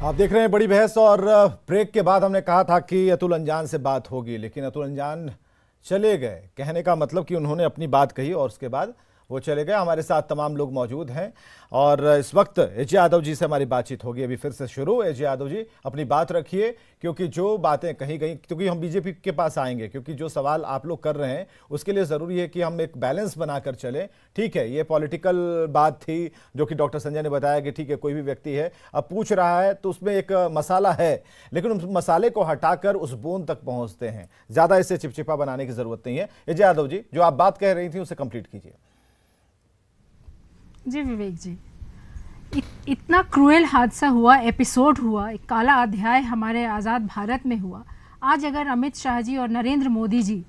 आप देख रहे हैं बड़ी बहस। और ब्रेक के बाद हमने कहा था कि अतुल अंजान से बात होगी, लेकिन अतुल अंजान चले गए। कहने का मतलब कि उन्होंने अपनी बात कही और उसके बाद वो चले गए। हमारे साथ तमाम लोग मौजूद हैं और इस वक्त एजे यादव जी से हमारी बातचीत होगी। अभी फिर से शुरू। एजे यादव जी अपनी बात रखिए, क्योंकि जो बातें कही गई, क्योंकि हम बीजेपी के पास आएंगे, क्योंकि जो सवाल आप लोग कर रहे हैं उसके लिए ज़रूरी है कि हम एक बैलेंस बनाकर चलें। ठीक है, ये पॉलिटिकल बात थी जो कि डॉक्टर संजय ने बताया कि ठीक है कोई भी व्यक्ति है अब पूछ रहा है तो उसमें एक मसाला है, लेकिन उस मसाले को हटाकर उस बूंद तक पहुँचते हैं। ज़्यादा इसे चिपचिपा बनाने की ज़रूरत नहीं है। एजे यादव जी, जो आप बात कह रही थी उसे कंप्लीट कीजिए। जी विवेक जी, इतना क्रूएल हादसा हुआ, एपिसोड हुआ, एक काला अध्याय हमारे आज़ाद भारत में हुआ। आज अगर अमित शाह जी और नरेंद्र मोदी जी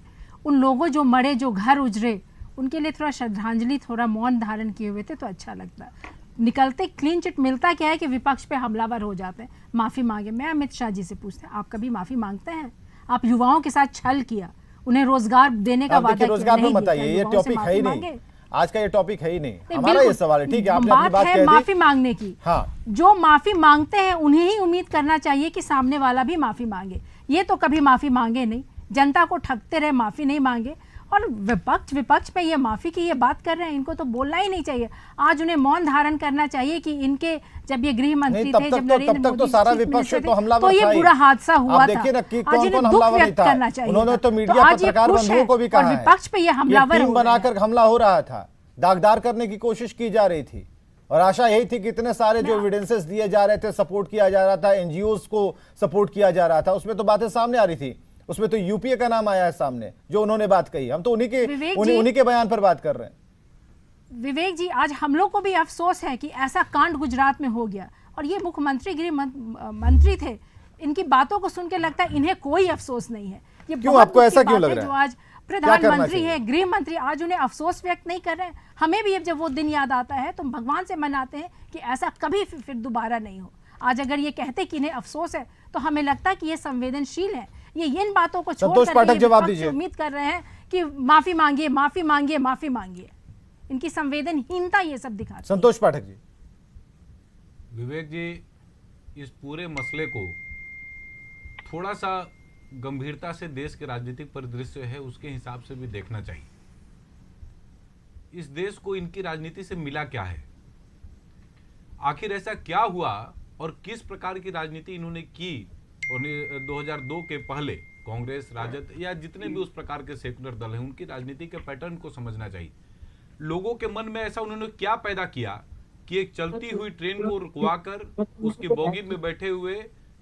उन लोगों जो मरे, जो घर उजड़े, उनके लिए थोड़ा श्रद्धांजलि, थोड़ा मौन धारण किए हुए थे तो अच्छा लगता। निकलते क्लीन चिट मिलता क्या है कि विपक्ष पे हमलावर हो जाते हैं, माफ़ी मांगे। मैं अमित शाह जी से पूछते हैं, आप कभी माफ़ी मांगते हैं? आप युवाओं के साथ छल किया, उन्हें रोजगार देने का वादा किया, रोजगार में बताइए, ये टॉपिक है ही नहीं, आज का ये टॉपिक है ही नहीं। हमारा ये सवाल है, ठीक है, आपने अपनी बात कह दी। माफी मांगने की, हाँ, जो माफी मांगते हैं उन्हें ही उम्मीद करना चाहिए कि सामने वाला भी माफी मांगे। ये तो कभी माफी मांगे नहीं, जनता को ठगते रहे, माफी नहीं मांगे। और विपक्ष पे ये माफी की ये बात कर रहे हैं, इनको तो बोलना ही नहीं चाहिए। आज उन्हें मौन धारण करना चाहिए कि इनके जब ये गृह मंत्री थे, जब नरेंद्र मोदी तो सारा विपक्ष तो हमलावर तो ये बुरा हादसा हुआ था। आज इन्हें दुख व्यक्त करना चाहिए। उन्होंने तो मीडिया पत्रकार बंधुओं को भी कहा है, विपक्ष पे ये हमलावर बनाकर हमला हो रहा था, दागदार करने की कोशिश की जा रही थी। और आशा यही थी कि इतने सारे जो एविडेंसेस दिए जा रहे थे, सपोर्ट किया जा रहा था, एनजीओस को सपोर्ट किया जा रहा था, उसमें तो बातें सामने आ रही थी। उसमें तो यूपीए का नाम आया है सामने, जो उन्होंने बात कही। हम तो उन्हीं के बयान पर बात कर रहे हैं। विवेक जी, आज हम लोग को भी अफसोस है कि ऐसा कांड गुजरात में हो गया। और ये मुख्यमंत्री गृह मंत्री थे, इनकी बातों को सुन के लगता है इन्हें कोई अफसोस नहीं है। ये क्यों, आपको ऐसा क्यों लग रहा है? जो आज प्रधानमंत्री है, गृह मंत्री, आज उन्हें अफसोस व्यक्त नहीं कर रहे हैं। हमें भी जब वो दिन याद आता है तो भगवान से मनाते हैं कि ऐसा कभी फिर दोबारा नहीं हो। आज अगर ये कहते कि इन्हें अफसोस है तो हमें लगता है कि ये संवेदनशील है। ये इन बातों को छोड़कर उम्मीद कर रहे हैं कि माफी मांगिए, माफी मांगिए, माफी मांगिए। इनकी संवेदनहीनता ये सब दिखाती है। संतोष पाठक जी। विवेक जी, इस पूरे मसले को थोड़ा सा गंभीरता से देश के राजनीतिक परिदृश्य है उसके हिसाब से भी देखना चाहिए। इस देश को इनकी राजनीति से मिला क्या है, आखिर ऐसा क्या हुआ और किस प्रकार की राजनीति इन्होंने की। और 2002 के पहले कांग्रेस, राजद या जितने भी उस प्रकार के सेकुलर दल हैं, उनकी राजनीति के पैटर्न को समझना चाहिए। लोगों के मन में ऐसा उन्होंने क्या पैदा किया कि एक चलती हुई ट्रेन को रुकवाकर उसकी बोगी में बैठे हुए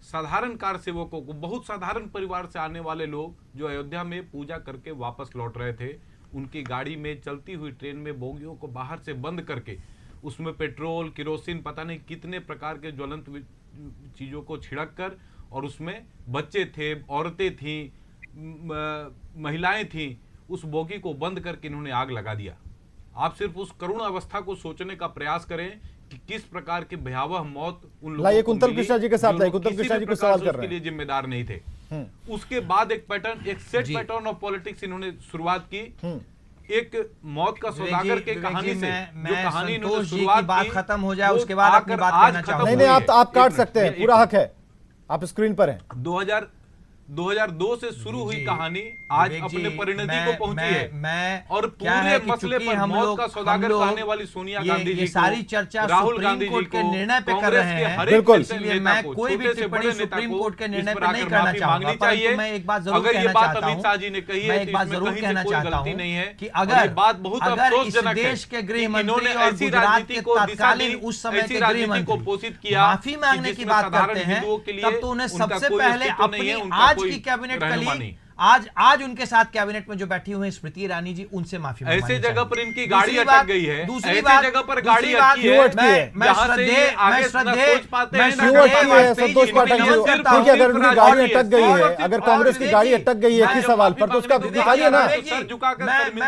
साधारण कार सेवकों को, बहुत साधारण परिवार से आने वाले लोग जो अयोध्या में पूजा करके वापस लौट रहे थे, उनकी गाड़ी में, चलती हुई ट्रेन में बोगियों को बाहर से बंद करके उसमें पेट्रोल, केरोसिन, पता नहीं कितने प्रकार के ज्वलंत चीजों को छिड़क कर, और उसमें बच्चे थे, औरतें थीं, महिलाएं थीं, उस बोगी को बंद करके इन्होंने आग लगा दिया। आप सिर्फ उस करुण अवस्था को सोचने का प्रयास करें कि किस प्रकार की भयावह मौत उन लोगों को कुंतल कृष्णा जी के साथ कुंतल कृष्णा जी को सवाल कर रहे हैं, उसके लिए जिम्मेदार नहीं थे। उसके बाद एक पैटर्न, एक सेट पैटर्न ऑफ पॉलिटिक्स इन्होंने शुरुआत की, एक मौत का सौदागर के कहानी से, जो कहानी इन्होंने शुरुआत की, बात खत्म हो जाए उसके बाद अपनी बात कहना चाहूंगा। नहीं, आप काट सकते हैं, पूरा हक है, आप स्क्रीन पर हैं। 2002 से शुरू हुई कहानी आज अपने परिणति को पहुंची है। और पूरे मसले पर मौत का सौदागर कहने वाली सोनिया गांधी जी, सारी चर्चा राहुल गांधी जी के निर्णय पे कर रहे हैं। बिल्कुल, इसलिए मैं कोई भी टिप्पणी सुप्रीम कोर्ट के निर्णय पर नहीं करना चाहूंगा, परंतु मैं एक बात जरूर कहना चाहता हूं, मैं एक बात जरूर कहना चाहता हूं कि अगर इस देश के गृह मंत्री और गुजरात के तत्कालीन उस समय के गृह मंत्री माफी मांगने की बात करते हैं, तब तो उन्हें सबसे पहले अपनी आज की कैबिनेट कलीग, आज उनके साथ कैबिनेट में जो बैठी हुई स्मृति ईरानी जी, उनसे माफी मांगनी चाहिए। ऐसे जगह पर इनकी गाड़ी अटक गई है, दूसरी बात, जगह पर गाड़ी अटकी है, संतोष पाठक जी, ठीक है, अगर उनकी गाड़ी अटक गई है, अगर कांग्रेस की गाड़ी अटक गई है किस सवाल पर, तो उसका निकालिए ना,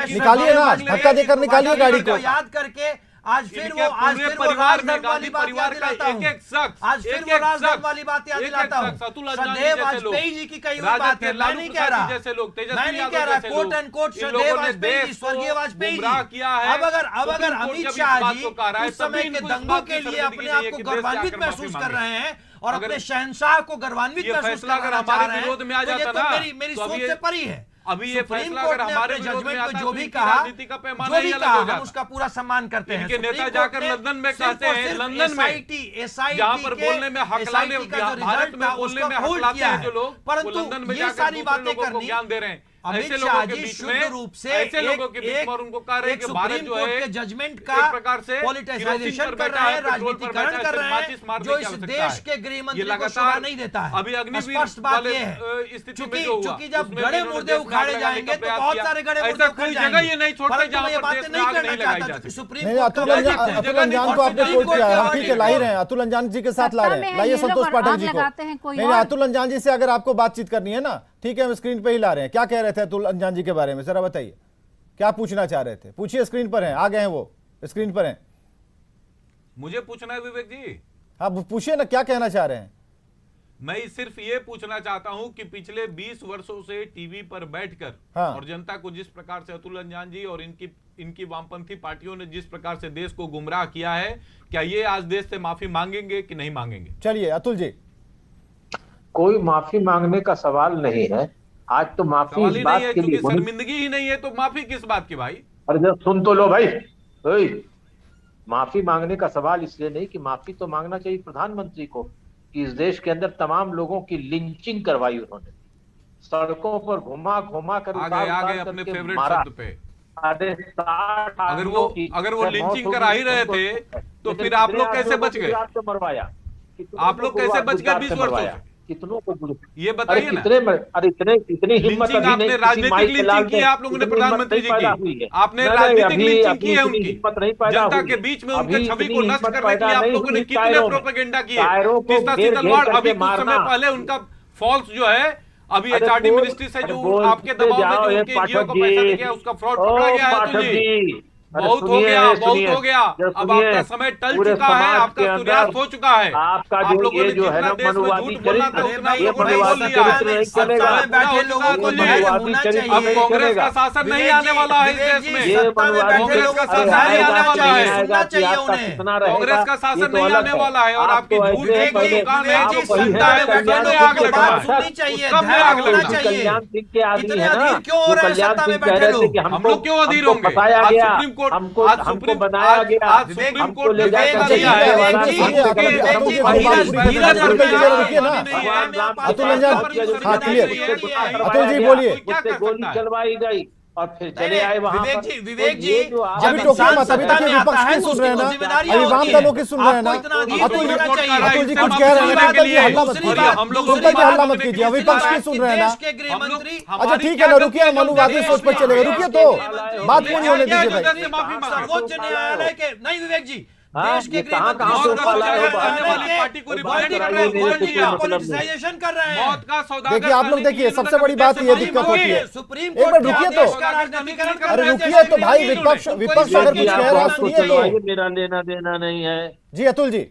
निकालिए ना, धक्का देकर निकालिए गाड़ी को। याद करके आज फिर वो राजधर्म वाली बात याद दिलाता हूं। आज फिर वो राजधर्म वाली बात याद दिलाता हूं। श्रद्धेय वाजपेयी जी की कही हुई बात है, मैं नहीं कह रहा, मैं नहीं कह रहा, कोट एंड कोट श्रद्धेय वाजपेयी, स्वर्गीय वाजपेयी जी। अब अगर अमित शाह जी उस समय के दंगों के लिए अपने आप को गौरवान्वित महसूस कर रहे हैं और अपने शहंशाह को गौरवान्वित महसूस करना चाह रहे हैं, तो ये तो मेरी सोच से परी है। अभी ये फैसला अगर हमारे जजमेंट में जो भी कहा, हम उसका पूरा सम्मान करते हैं। नेता जाकर लंदन में कहते हैं, लंदन में जहां पर बोलने में हकलाने, भारत में बोलने में हकलाते हैं जो लोग, परंतु लंदन में जाकर दूसरे लोगों को ज्ञान दे रहे हैं। ऐसे लोगों के बीच में, ऐसे लोगों के बीच में और उनको कह रहे हैं कि भारत जो है जजमेंट का एक प्रकार से पॉलिटिसाइजेशन कर रहे हैं, राजनीतिकरण कर रहे हैं, जो इस देश के गृह मंत्री को शोभा नहीं देता है। अभी अग्निवीर स्पष्ट बात यह है, क्योंकि जब गड़े मुर्दे उखाड़े जाएंगे तो बहुत सारे गड़े मुर्दे उखाड़ जाएंगे। ये नहीं छोड़ते जहां पर बातें नहीं करना चाहता सुप्रीम नहीं, अतुल अंजान को आपने कोट किया है, हम ठीक है ला ही रहे हैं, अतुल अंजान जी के साथ ला रहे हैं, लाइए संतोष पाठक जी को। नहीं, अतुल अंजान जी से अगर आपको बातचीत करनी है ना, ठीक है, हम स्क्रीन पे ही ला रहे हैं। क्या कह रहे थे अतुल अंजान जी के बारे में, जरा बताइए, क्या पूछना चाह रहे थे? पूछिए, स्क्रीन पर हैं, आ गए हैं, वो स्क्रीन पर हैं। मुझे पूछना है विवेक जी? हाँ पूछिए ना, क्या कहना चाह रहे हैं? मैं सिर्फ ये पूछना चाहता हूं कि पिछले 20 वर्षों से टीवी पर बैठकर हाँ। और जनता को जिस प्रकार से अतुल अंजान जी और इनकी वामपंथी पार्टियों ने जिस प्रकार से देश को गुमराह किया है, क्या ये आज देश से माफी मांगेंगे कि नहीं मांगेंगे? चलिए अतुल जी। कोई माफी मांगने का सवाल नहीं है। आज तो माफी इस बात के लिए, शर्मिंदगी ही नहीं है तो माफी किस बात की भाई? अरे जरा सुन तो लो भाई। माफी मांगने का सवाल इसलिए नहीं कि माफी तो मांगना चाहिए प्रधानमंत्री को कि इस देश के अंदर तमाम लोगों की लिंचिंग करवाई उन्होंने, सड़कों पर घुमा घुमा कर आगे अपने फेवरेट शब्द पे। 60 अगर वो लिंचिंग करा ही रहे थे तो फिर आप लोग कैसे बच गए? मरवाया आप लोग कैसे बच गए 20 वर्षों से? कितनों को ये बताइए ना। अरे इतनी हिम्मत अभी आपने नहीं, राजनीतिक लिंचिंग की है आप लोगों ने प्रधानमंत्री जी की, आपने राजनीतिक लिंचिंग की है उनकी, जनता के बीच में उनकी छवि को नष्ट करने के लिए आप लोगों ने कितने प्रोपेगेंडा किए। तीस्ता तलवार अभी कुछ समय पहले उनका फॉल्स जो है, अभी एचआरडी मिनिस्ट्री से जो आपके दबाव में जो उनके जियो को पैसा दे गया उसका फ्रॉड पकड़ा गया है। अतुल जी बहुत हो गया, बहुत हो गया, अब आपका समय टल चुका है, आपका सूर्यास्त हो चुका है। आपका आप लोगों ने जो है ना मनुवादी चरित्र, अब कांग्रेस का शासन नहीं आने वाला है इस देश में, कांग्रेस का शासन नहीं आने वाला है, कांग्रेस का शासन नहीं आने वाला है और आपकी झूठ की दुकान है जो सत्ता है वो में आग लगना है, सब में आग लगना है। कल्याण सिंह के आदमी है ना, क्यों हो रहे हैं सत्ता में बैठे लोग? हम लोग क्यों अधीर होंगे? बताया गया, सुप्रीम कोर्ट हमको बनाया गया, आज सुप्रीम कोर्ट ने फैसला दिया है। अतुल अंजान, हाँ क्लियर, अतुल जी बोलिए। गोली चलवाई गई और फिर चले आए वहां पर। विवेक जी अभी टोकियो मत, अभी तक विपक्ष की सुन रहे हैं ना, अभी वाम दलों की सुन रहे हैं ना। अतुल जी कुछ कह रहे हैं, हल्ला मत कीजिए, हल्ला मत कीजिए, विपक्ष की सुन रहे हैं ना। अच्छा ठीक है ना, रुकिए, मनुवादी सोच पर चलेगा, रुकिए तो बात पूरी होने दीजिए भाई। सर्वोच्च न्यायालय के नहीं विवेक जी, देश के पार्टी को पॉलिटिसाइजेशन कर रहे हैं। मौत का सौदा। देखिए आप लोग, देखिए सबसे बड़ी बात ये दिक्कत होती है, सुप्रीम एक बार रुकिए तो, राजनीतिकरण अरे रुकिए तो भाई, विपक्ष अगर कुछ कह रहा है सुनिए तो। मेरा लेना देना नहीं है जी अतुल जी।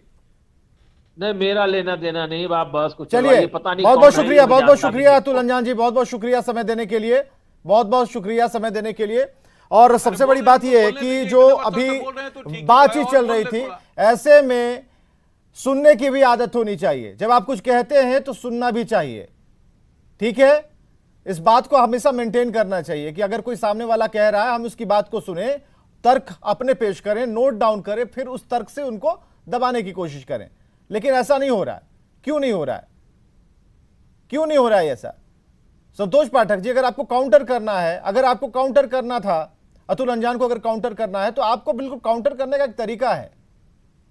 नहीं, मेरा लेना देना नहीं, आप बस कुछ चलिए, पता नहीं। बहुत बहुत शुक्रिया, बहुत बहुत शुक्रिया अतुल अंजान जी, बहुत बहुत शुक्रिया समय देने के लिए, बहुत बहुत शुक्रिया समय देने के लिए। और सबसे बड़ी बात यह है कि जो अभी बातचीत चल रही थी, ऐसे में सुनने की भी आदत होनी चाहिए। जब आप कुछ कहते हैं तो सुनना भी चाहिए, ठीक है? इस बात को हमेशा मेंटेन करना चाहिए कि अगर कोई सामने वाला कह रहा है, हम उसकी बात को सुने, तर्क अपने पेश करें, नोट डाउन करें, फिर उस तर्क से उनको दबाने की कोशिश करें। लेकिन ऐसा नहीं हो रहा है। क्यों नहीं हो रहा है? क्यों नहीं हो रहा है ऐसा? संतोष पाठक जी, अगर आपको काउंटर करना है, अगर आपको काउंटर करना था, अतुल अंजान को अगर काउंटर करना है, तो आपको बिल्कुल काउंटर करने का एक तरीका है।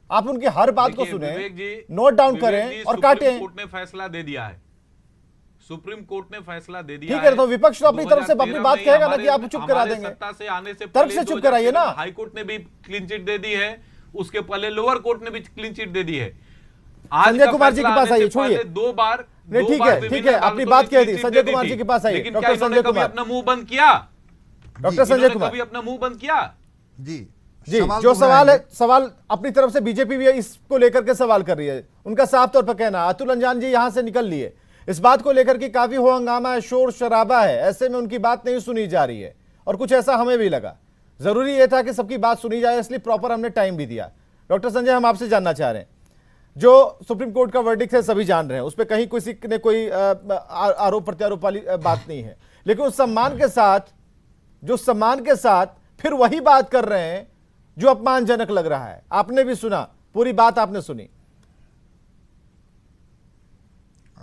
आप उनकी हर बात को सुने, नोट डाउन करें और काटें। कोर्ट ने फैसला दे दिया है, सुप्रीम कोर्ट ने फैसला दे दिया ठीक है, तो विपक्ष तो अपनी तरफ से अपनी बात कहेगा ना कि आप चुप करा देंगे। सत्ता से आने से तर्क से चुप कराइए ना। हाई कोर्ट ने भी क्लीन चिट दे दी है, उसके पहले लोअर कोर्ट ने भी क्लीन चिट दे दी है। संजय कुमार जी के पास आइए, छोड़िए, 2 बार नहीं ठीक है, अपनी बात कह दी। संजय कुमार जी के पास आइए, डॉक्टर संजय कुमार। अपना मुंह बंद किया, डॉक्टर संजय कुमार कभी अपना मुंह बंद किया? जी, जी, जो सवाल है, सवाल अपनी तरफ से बीजेपी भी इसको लेकर के सवाल कर रही है। उनका साफ तौर पर कहना, अतुल अंजान जी यहां से निकल लिए, इस बात को लेकर कि काफी हो हंगामा है, शोर शराबा है, ऐसे में उनकी बात नहीं सुनी जा रही है और कुछ ऐसा हमें भी लगा। जरूरी यह था कि सबकी बात सुनी जाए, इसलिए प्रॉपर हमने टाइम भी दिया। डॉक्टर संजय, हम आपसे जानना चाह रहे हैं, जो सुप्रीम कोर्ट का वर्डिक्ट है सभी जान रहे हैं, उस पर कहीं किसी ने कोई आरोप प्रत्यारोप वाली बात नहीं है, लेकिन उस सम्मान के साथ, जो सम्मान के साथ फिर वही बात कर रहे हैं जो अपमानजनक लग रहा है। आपने भी सुना, पूरी बात आपने सुनी।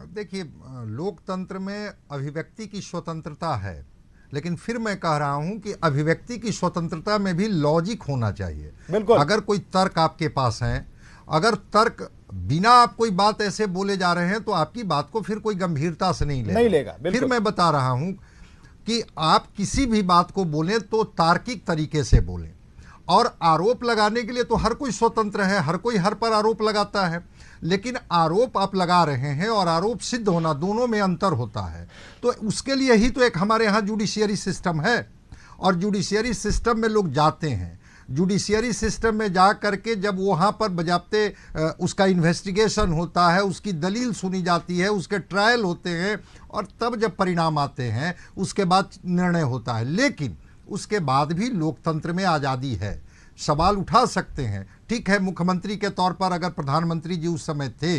देखिए, लोकतंत्र में अभिव्यक्ति की स्वतंत्रता है, लेकिन फिर मैं कह रहा हूं कि अभिव्यक्ति की स्वतंत्रता में भी लॉजिक होना चाहिए। बिल्कुल। अगर कोई तर्क आपके पास है, अगर तर्क बिना आप कोई बात ऐसे बोले जा रहे हैं तो आपकी बात को फिर कोई गंभीरता से नहीं लेगा। फिर मैं बता रहा हूं कि आप किसी भी बात को बोलें तो तार्किक तरीके से बोलें, और आरोप लगाने के लिए तो हर कोई स्वतंत्र है, हर कोई हर पर आरोप लगाता है, लेकिन आरोप आप लगा रहे हैं और आरोप सिद्ध होना, दोनों में अंतर होता है। तो उसके लिए ही तो एक हमारे यहाँ जुडिशियरी सिस्टम है, और जुडिशियरी सिस्टम में लोग जाते हैं। जुडिशियरी सिस्टम में जा करके जब वहाँ पर बजाते उसका इन्वेस्टिगेशन होता है, उसकी दलील सुनी जाती है, उसके ट्रायल होते हैं, और तब जब परिणाम आते हैं उसके बाद निर्णय होता है। लेकिन उसके बाद भी लोकतंत्र में आज़ादी है, सवाल उठा सकते हैं। ठीक है, मुख्यमंत्री के तौर पर अगर प्रधानमंत्री जी उस समय थे,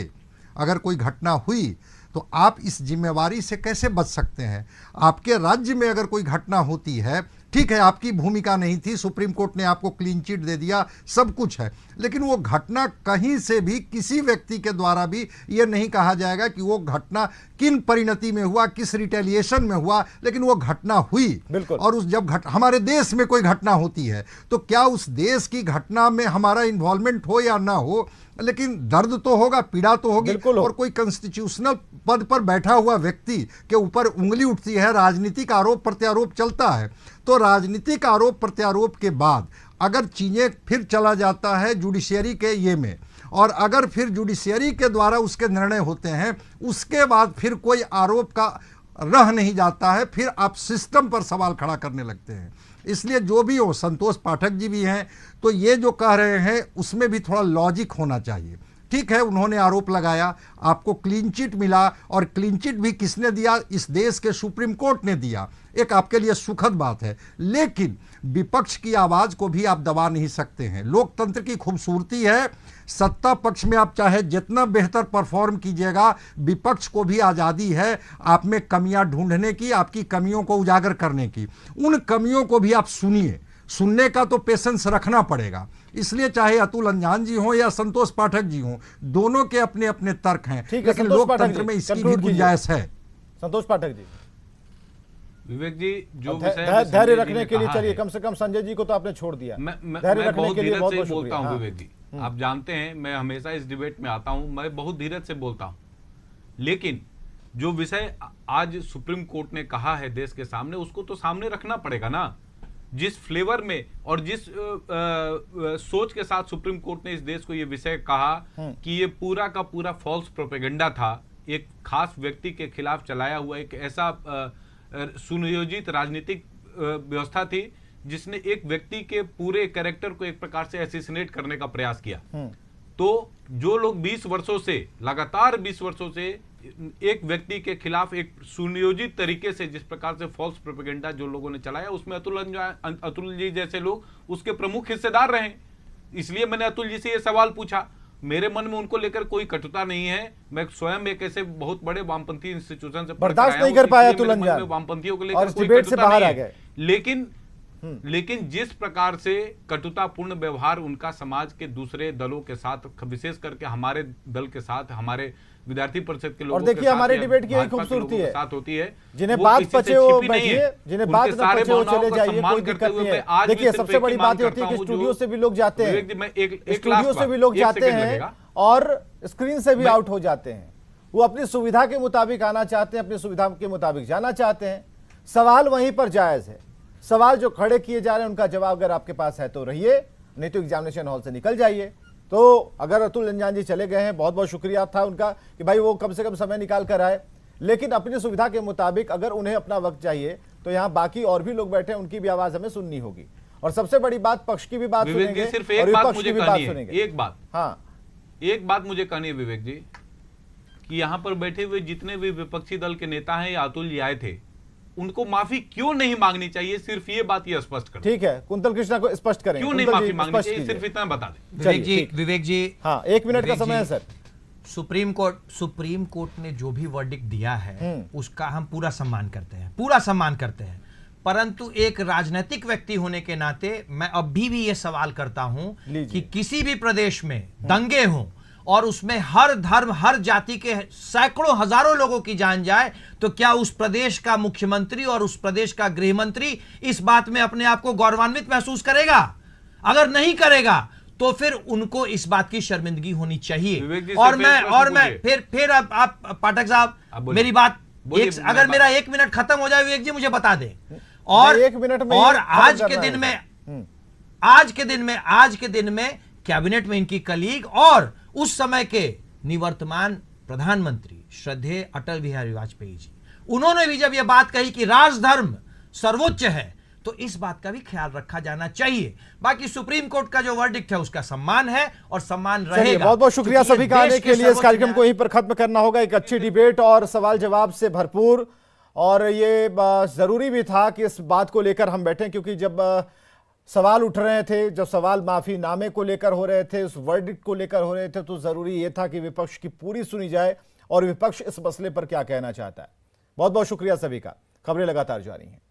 अगर कोई घटना हुई तो आप इस जिम्मेवारी से कैसे बच सकते हैं? आपके राज्य में अगर कोई घटना होती है, ठीक है, आपकी भूमिका नहीं थी, सुप्रीम कोर्ट ने आपको क्लीन चिट दे दिया, सब कुछ है, लेकिन वो घटना कहीं से भी किसी व्यक्ति के द्वारा भी ये नहीं कहा जाएगा कि वो घटना किन परिणति में हुआ, किस रिटेलिएशन में हुआ, लेकिन वो घटना हुई। और उस जब हमारे देश में कोई घटना होती है तो क्या उस देश की घटना में हमारा इन्वॉल्वमेंट हो या ना हो, लेकिन दर्द तो होगा, पीड़ा तो होगी। और कोई कॉन्स्टिट्यूशनल पद पर बैठा हुआ व्यक्ति के ऊपर उंगली उठती है, राजनीतिक आरोप प्रत्यारोप चलता है, तो राजनीतिक आरोप प्रत्यारोप के बाद अगर चीजें फिर चला जाता है जुडिशियरी के ये में, और अगर फिर जुडिशियरी के द्वारा उसके निर्णय होते हैं, उसके बाद फिर कोई आरोप का रह नहीं जाता है, फिर आप सिस्टम पर सवाल खड़ा करने लगते हैं। इसलिए जो भी हो, संतोष पाठक जी भी हैं, तो ये जो कह रहे हैं उसमें भी थोड़ा लॉजिक होना चाहिए। ठीक है, उन्होंने आरोप लगाया, आपको क्लीन चिट मिला, और क्लीन चिट भी किसने दिया? इस देश के सुप्रीम कोर्ट ने दिया। एक आपके लिए सुखद बात है, लेकिन विपक्ष की आवाज को भी आप दबा नहीं सकते हैं। लोकतंत्र की खूबसूरती है, सत्ता पक्ष में आप चाहे जितना बेहतर परफॉर्म कीजिएगा, विपक्ष को भी आज़ादी है आप में कमियां ढूंढने की, आपकी कमियों को उजागर करने की। उन कमियों को भी आप सुनिए, सुनने का तो पेशेंस रखना पड़ेगा। इसलिए चाहे अतुल अंजान जी हों या संतोष पाठक जी हों, दोनों के अपने अपने तर्क हैं, लेकिन लोकतंत्र में इसकी भी गुंजाइश है। संतोष पाठक जी, विवेक जी, जो धैर्य रखने के लिए, चलिए कम से कम संजय जी को तो आपने छोड़ दिया। धैर्य रखने के लिए बहुत बहुत बोलता हूं विवेक जी, आप जानते हैं मैं हमेशा इस डिबेट में आता हूं, मैं बहुत धीरज से बोलता हूं, लेकिन जो विषय आज सुप्रीम कोर्ट ने कहा है देश के सामने, उसको तो सामने रखना पड़ेगा ना। जिस फ्लेवर में और जिस सोच के साथ सुप्रीम कोर्ट ने इस देश को ये विषय कहा कि ये पूरा का पूरा फॉल्स प्रोपेगेंडा था, एक खास व्यक्ति के खिलाफ चलाया हुआ एक ऐसा सुनियोजित राजनीतिक व्यवस्था थी जिसने एक व्यक्ति के पूरे कैरेक्टर को एक प्रकार से असैसिनेट करने का प्रयास किया। तो जो लोग 20 वर्षों से, लगातार 20 वर्षों से एक व्यक्ति के खिलाफ एक सुनियोजित तरीके से जिस प्रकार से फॉल्स प्रोपेगेंडा जो लोगों ने चलाया, उसमें अतुल जी जैसे लोग उसके प्रमुख हिस्सेदार रहे। इसलिए मैंने अतुल जी से यह सवाल पूछा। मेरे मन में उनको लेकर कोई कटुता नहीं है, मैं स्वयं एक ऐसे बहुत बड़े वामपंथी इंस्टीट्यूशन से बर्दाश्त नहीं कर पाया अतुल अंजान, वामपंथियों को लेकर कोई कटुता नहीं है। लेकिन जिस प्रकार से कटुतापूर्ण व्यवहार उनका समाज के दूसरे दलों के साथ, विशेष करके हमारे दल के साथ, हमारे विद्यार्थी परिषद के लोगों और देखिए हमारे डिबेट की यही खूबसूरती है, साथ होती है, जिन्हें बात पचे वो बैठिए, जिन्हें बात न पचे वो चले जाइए, कोई दिक्कत नहीं है। देखिए सबसे बड़ी बात होती है कि स्टूडियो से भी लोग जाते हैं, स्टूडियो से भी लोग जाते हैं और स्क्रीन से भी आउट हो जाते हैं। वो अपनी सुविधा के मुताबिक आना चाहते हैं, अपनी सुविधा के मुताबिक जाना चाहते हैं। सवाल वहीं पर जायज है, सवाल जो खड़े किए जा रहे हैं उनका जवाब अगर आपके पास है तो रहिए, नहीं तो एग्जामिनेशन हॉल से निकल जाइए। तो अगर अतुल अंजान जी चले गए हैं, बहुत बहुत शुक्रिया था उनका कि भाई वो कम से कम समय निकाल कर आए, लेकिन अपनी सुविधा के मुताबिक अगर उन्हें अपना वक्त चाहिए तो यहाँ बाकी और भी लोग बैठे हैं, उनकी भी आवाज़ हमें सुननी होगी। और सबसे बड़ी बात, पक्ष की भी बात सुनेंगे, सिर्फ एक बात मुझे कहनी है, एक बात, हाँ एक बात मुझे कहनी है विवेक जी, कि यहाँ पर बैठे हुए जितने भी विपक्षी दल के नेता हैं या अतुल जी आए थे, उनको माफी क्यों नहीं मांगनी चाहिए, सिर्फ ये बात ये स्पष्ट कर। ठीक है, कुंतल कृष्णा को स्पष्ट करें, क्यों नहीं माफी मांगनी चाहिए, सिर्फ इतना बता दें। विवेक जी, हाँ 1 मिनट का समय है सर। सुप्रीम कोर्ट ने जो भी वर्डिक्ट दिया है उसका हम पूरा सम्मान करते हैं, परंतु एक राजनीतिक व्यक्ति होने के नाते मैं अभी भी यह सवाल करता हूं कि किसी भी प्रदेश में दंगे हों और उसमें हर धर्म हर जाति के सैकड़ों हजारों लोगों की जान जाए, तो क्या उस प्रदेश का मुख्यमंत्री और उस प्रदेश का गृह मंत्री इस बात में अपने आप को गौरवान्वित महसूस करेगा? अगर नहीं करेगा तो फिर उनको इस बात की शर्मिंदगी होनी चाहिए। और मैं फिर आप पाठक साहब मेरी बात अगर मेरा 1 मिनट खत्म हो जाए विवेक जी मुझे बता दें। और 1 मिनट में और आज के दिन में कैबिनेट में इनकी कलीग और उस समय के निवर्तमान प्रधानमंत्री श्रद्धेय अटल बिहारी वाजपेयी जी, उन्होंने भी जब यह बात कही कि राजधर्म सर्वोच्च है, तो इस बात का भी ख्याल रखा जाना चाहिए। बाकी सुप्रीम कोर्ट का जो वर्डिक्ट है उसका सम्मान है और सम्मान रहेगा। बहुत बहुत शुक्रिया सभी का आने के लिए। इस कार्यक्रम को यहीं पर खत्म करना होगा। एक अच्छी डिबेट और सवाल जवाब से भरपूर, और ये जरूरी भी था कि इस बात को लेकर हम बैठे, क्योंकि जब सवाल उठ रहे थे, जब सवाल माफीनामे को लेकर हो रहे थे, उस वर्डिक्ट को लेकर हो रहे थे, तो जरूरी ये था कि विपक्ष की पूरी सुनी जाए और विपक्ष इस मसले पर क्या कहना चाहता है। बहुत बहुत शुक्रिया सभी का। खबरें लगातार जारी हैं।